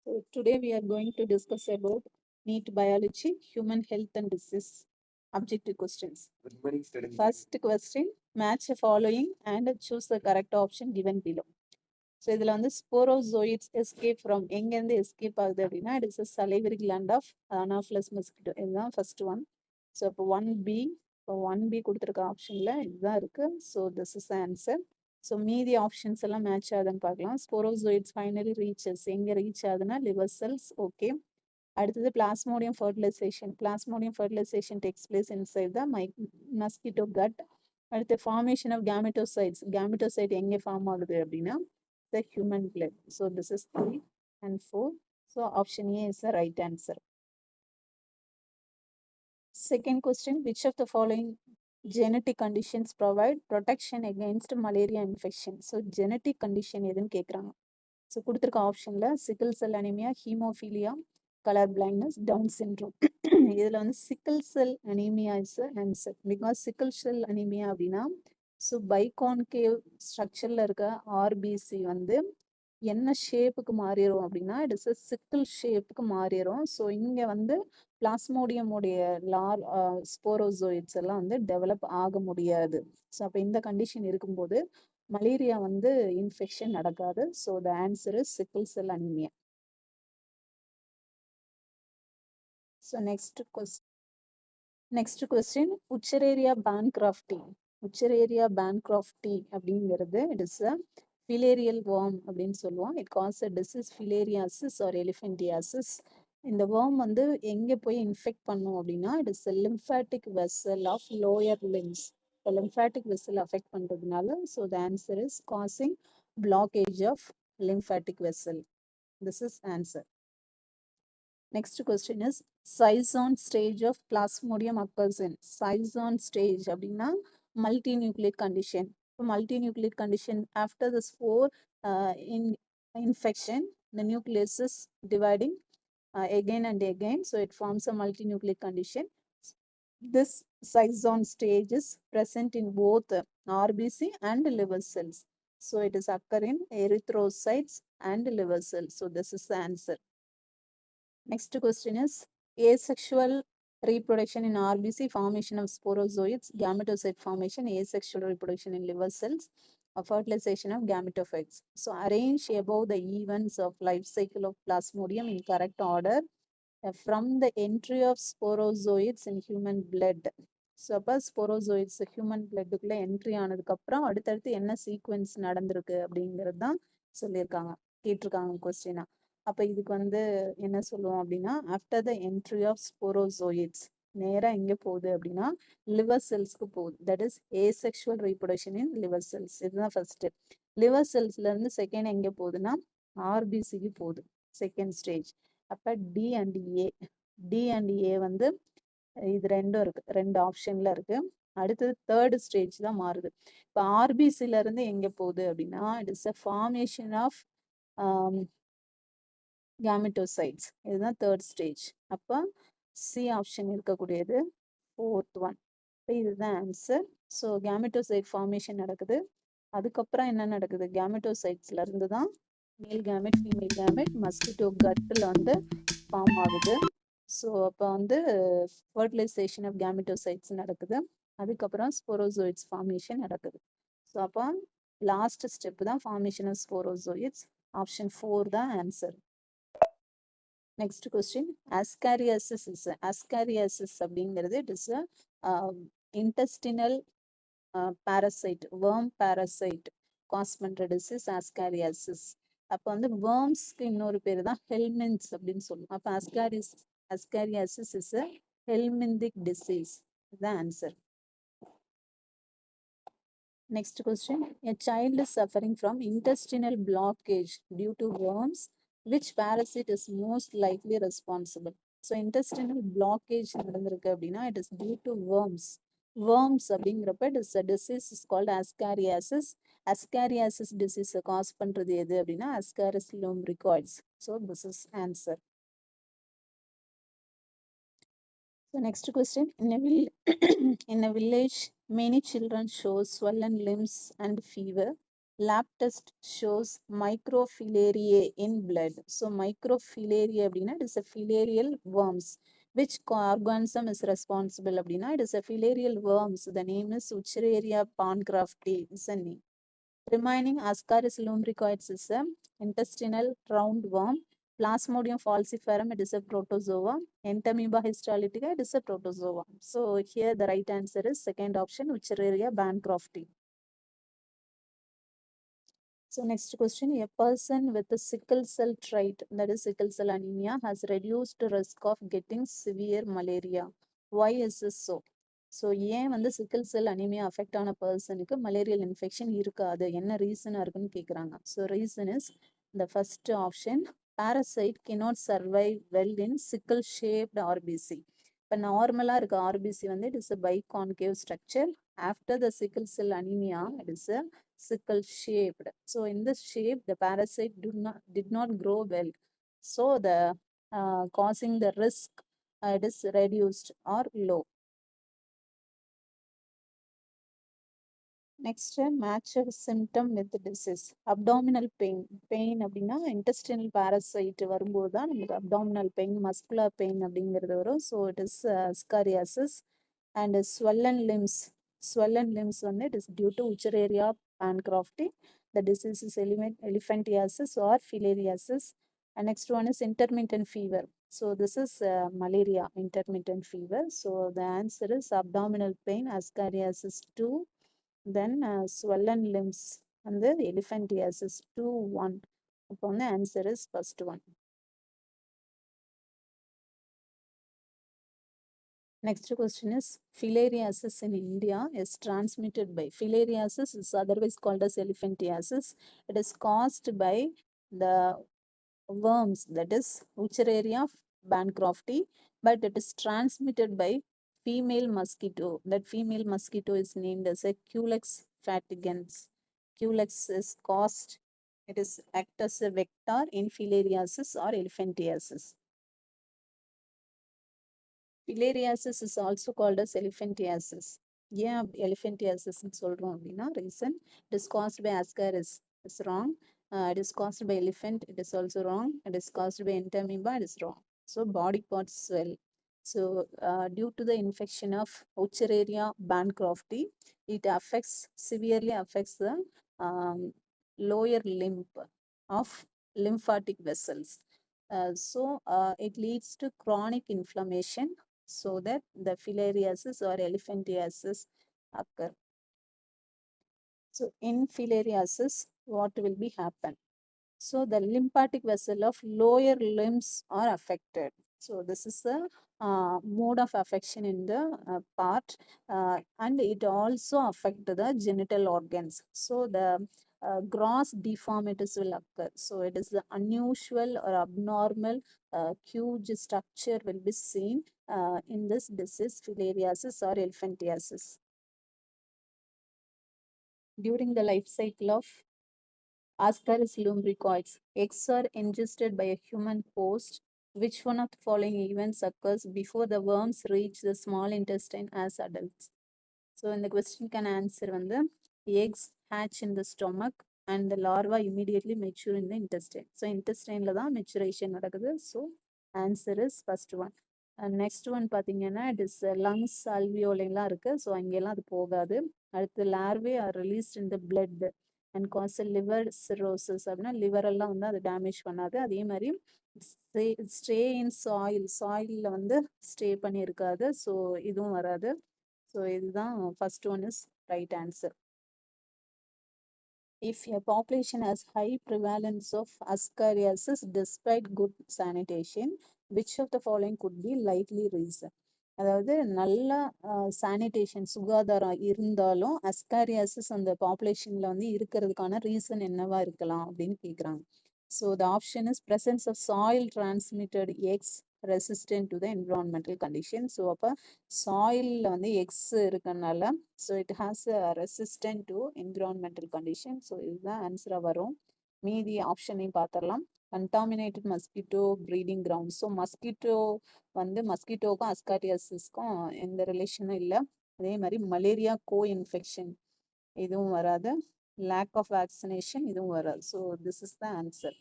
So today we are going to discuss about NEET biology, human health and disease objective questions. First question, match the following and choose the correct option given below. So இதில் வந்து sporozoites escape from எங்கேருந்து escape ஆகுது அப்படின்னா it is a salivary gland of anopheles mosquito இதுதான் first one. So இப்போ 1B இப்போ 1B கொடுத்துருக்க ஆப்ஷனில் இதுதான் இருக்குது. So this is answer. So மீதி ஆப்ஷன்ஸ் எல்லாம் மேட்ச் ஆகுதுன்னு பார்க்கலாம். ஸ்போரோசோயிட்ஸ் ஃபைனலி ரீச்சஸ் எங்கே ரீச் ஆகுதுன்னா லிவர் செல்ஸ். ஓகே. அடுத்தது plasmodium fertilisation. Plasmodium fertilisation takes place inside the mosquito gut. அடுத்து ஃபார்மேஷன் ஆஃப் கேமெட்டோசைட்ஸ். கேமெட்டோசைட் எங்கே ஃபார்ம் ஆகுது அப்படின்னா the human blood. So this is 3 and 4. So option A is the right answer. Second question, which of the following genetic conditions provide protection against malaria infection? So genetic condition எதுன்னு கேக்குறாங்க. So கொடுத்திருக்க ஆப்ஷன்ல sickle cell anemia, hemophilia, color blindness, down syndrome. இதுல வந்து sickle cell anemia is the answer because sickle cell anemia அப்படின்னா so biconcave ஸ்ட்ரக்சர்ல இருக்க RBC வந்து என்ன ஷேப்புக்கு மாறிடும் அப்படின்னா இட் இஸ் சிக்கிள் ஷேப்புக்கு மாறிடும். ஸோ இங்கே வந்து பிளாஸ்மோடியமுடைய ஸ்போரோசோயிட்ஸ் எல்லாம் வந்து டெவலப் ஆக முடியாது. ஸோ அப்போ இந்த கண்டிஷன் இருக்கும்போது மலேரியா வந்து இன்ஃபெக்ஷன் நடக்காது. So the answer is sickle cell anaemia. So next question Wuchereria bancrofti. Wuchereria bancrofti அப்படிங்கிறது it is a filarial worm அப்படின்னு சொல்லுவோம். It causes a disease filariasis or elephantiasis. இந்த வார்ம் வந்து எங்கே போய் இன்ஃபெக்ட் பண்ணும் அப்படின்னா it is lymphatic vessel of lower limbs. இப்போ லிம்ஃபாட்டிக் வெசல் அஃபெக்ட் பண்ணுறதுனால so the answer is causing blockage of lymphatic vessel. This is answer. Next question is Sison stage of Plasmodium occurs in. Sison stage அப்படின்னா multinucleate condition. Multinucleate condition after the spore infection, the nucleus is dividing again and again. So it forms a multinucleate condition. This Sison stage is present in both RBC and liver cells. So it is occur in erythrocytes and liver cells. So this is the answer. Next question is asexual reproduction in RBC, formation of sporozoites, gametocyte formation, asexual reproduction in liver cells, fertilization of gametophytes. So arrange above the events of life cycle of Plasmodium in correct order from the entry of sporozoites in human blood. So அப்போ ஸ்போரோசோயிட்ஸ் human பிளட்டுக்குள்ளே entry ஆனதுக்கப்புறம் அடுத்தடுத்து என்ன sequence நடந்திருக்கு அப்படிங்கிறது தான் சொல்லியிருக்காங்க, கேட்டிருக்காங்க கொஸ்டினா. அப்போ இதுக்கு வந்து என்ன சொல்லுவோம் அப்படின்னா after the entry of sporozoites நேராக எங்கே போகுது அப்படின்னா லிவர் செல்ஸ்க்கு போகுது. That is asexual reproduction in liver cells. இதுதான் ஃபர்ஸ்ட். லிவர் செல்ஸ்லேருந்து செகண்ட் எங்கே போகுதுன்னா ஆர்பிசிக்கு போகுது, செகண்ட் ஸ்டேஜ். அப்போ டி அண்ட் ஏ வந்து இது ரெண்டும் இருக்கு, ரெண்டு ஆப்ஷன்ல இருக்கு. அடுத்தது தேர்ட் ஸ்டேஜ் தான் மாறுது. இப்போ ஆர்பிசில இருந்து எங்க போகுது அப்படின்னா it is a formation of gametocytes. இதுதான் தேர்ட் ஸ்டேஜ். அப்போ சி ஆப்ஷன் இருக்கக்கூடியது ஃபோர்த் ஒன். இப்போ இதுதான் ஆன்சர். ஸோ கேமெட்டோசைட் ஃபார்மேஷன் நடக்குது. அதுக்கப்புறம் என்ன நடக்குது, கேமெட்டோசைட்ஸ்ல இருந்து தான் மேல் கேமெட் ஃபீமேல் கேமெட் மஸ்கிட்டோ கட்டில் வந்து ஃபார்ம் ஆகுது. ஸோ அப்போ வந்து ஃபர்டிலைசேஷன் ஆஃப் கேமெட்டோசைட்ஸ் நடக்குது. அதுக்கப்புறம் ஸ்போரோசோயிட்ஸ் ஃபார்மேஷன் நடக்குது. ஸோ அப்போ லாஸ்ட் ஸ்டெப் தான் ஃபார்மேஷன் ஆஃப் ஸ்போரோசோயிட்ஸ். ஆப்ஷன் 4 தான் ஆன்சர். நெக்ஸ்ட் கொஸ்டின் அஸ்காரியாசிஸ் அப்படிங்கிறது it is intestinal parasite, worm parasite cause பண்ற டிசீஸ் அஸ்காரியாசிஸ். அப்போ வந்து வேர்ம்ஸ்க்கு இன்னொரு பேர் தான் ஹெல்மின்ஸ் அப்படின்னு சொல்லுவோம். அப்போ ascariasis is a helminthic disease. The answer. Next question, a child is suffering from intestinal blockage due to worms. Which parasite is most likely responsible? So intestinal blockage நடந்திருக்கு அப்படின்னா it is due to worms. Worms அப்படிங்கிறப்ப it is a disease is called ascariasis. Ascariasis disease cause பண்றது எது அப்படின்னா Ascaris lumbricoides. So this is answer. So next question, in a village many children show swollen limbs and fever. lab test shows microfilariae in blood. So microfilariae அப்படின்னா it is a filarial worms. Which organism is responsible அப்படின்னா it is a filarial worms. The name is Wuchereria pancrafti is a name. Remaining Ascaris lumbricoides is a intestinal roundworm. Plasmodium falciparum, it is a protozoa. Entamoeba histolytica, it is a protozoa. So here the right answer is second option, Wuchereria bancrofti. So next question, a person with a sickle cell trait, that is sickle cell anemia, has reduced risk of getting severe malaria. Why is this so? So ஏன் வந்து சிக்கிள் cell anaemia affect ஆன பர்சனுக்கு malarial infection இருக்காது, என்ன ரீசனாக இருக்குன்னு கேட்குறாங்க. So reason is the first option, parasite cannot survive well in sickle shaped RBC. இப்போ நார்மலாக இருக்க ஆர்பிசி வந்து it is a biconcave structure. After the sickle cell anemia, it is a sickle shaped. So in this shape, the parasite did not grow well. So the causing the risk it is reduced or low. Next, match a symptom with the disease. Abdominal pain. Pain அப்படின்னா intestinal parasite வரும்போது தான் நமக்கு abdominal pain, muscular pain அப்படிங்கிறது வரும். So it is scariasis. And swollen limbs. Swollen limbs வந்து it is due to Wuchereria bancrofti. The disease is elephantiasis or filariasis. And next one is intermittent fever. So this is malaria, intermittent fever. So the answer is abdominal pain, ascariasis 2. Then swollen limbs and the elephantiasis 2, 1. Upon the answer is first one. Next question is filariasis in India is transmitted by, filariasis is otherwise called as elephantiasis. It is caused by the worms, that is Wuchereria bancrofti, but it is transmitted by female mosquito. That female mosquito is named as a Culex fatigans. Culex is caused, it is act as a vector in filariasis or elephantiasis. Filariasis is also called as elephantiasis. ஏன் elephantiasis சொல்றோம் அப்படின்னா reason, it is caused by ascaris, it's wrong. It is caused by elephant, it is also wrong. It is caused by entamoeba, it is wrong. So body parts swell. So due to the infection of Wuchereria bancrofti, it severely affects the um, lower limb of lymphatic vessels. So it leads to chronic inflammation, so that the filariasis or elephantiasis occur. So in filariasis, what will be happen? So the lymphatic vessel of lower limbs are affected. So this is the mode of affection in the part, and it also affect the genital organs. So the gross deformities will occur. So it is the unusual or abnormal huge structure will be seen in this disease, filariasis or elephantiasis. During the life cycle of Ascaris lumbricoids, eggs are ingested by a human host. Which one of the following events occurs before the worms reach the small intestine as adults? So in the question can answer when the eggs hatch in the stomach and the larva immediately mature in the intestine. So intestine la தான் maturation நடக்குது. So answer is first one. And next one பார்த்தீங்கன்னா it is lungs, alveoli எல்லாம் இருக்கு. So அங்கெல்லாம் அது போகாது. அடுத்து larvae are released in the blood and cause a liver cirrhosis. அப்படின்னா liver எல்லாம் வந்து அது டேமேஜ் பண்ணாது. அதே மாதிரி stay in soil, soilல வந்து stay பண்ணி இருக்காது. So இதுவும் வராது. So இதுதான் first one is right answer. If a population has high prevalence of ascariasis despite good sanitation, which of the following could be likely reason? அதாவது நல்ல சானிடேஷன் சுகாதாரம் இருந்தாலும் அஸ்காரியாசிஸ் அந்த பாப்புலேஷன்ல வந்து இருக்கிறதுக்கான ரீசன் என்னவா இருக்கலாம் அப்படின்னு கேக்குறாங்க. So the option is presence of soil transmitted eggs resistant to the environmental conditions. So அப்ப soil வந்து eggs இருக்கனால so it has a resistant to environmental conditions. So இதுதான் ஆன்சரா வரும். மீதி ஆப்ஷனையும் பார்த்துடலாம். Contaminated mosquito breeding ground. So mosquito வந்து மஸ்கிட்டோக்கும் அஸ்காரியாசிஸ்க்கும் எந்த ரிலேஷனும் இல்லை. அதே மாதிரி மலேரியா கோ இன்ஃபெக்ஷன் இதுவும் வராது. lack of vaccination இதுவும் வராது. So this is the answer.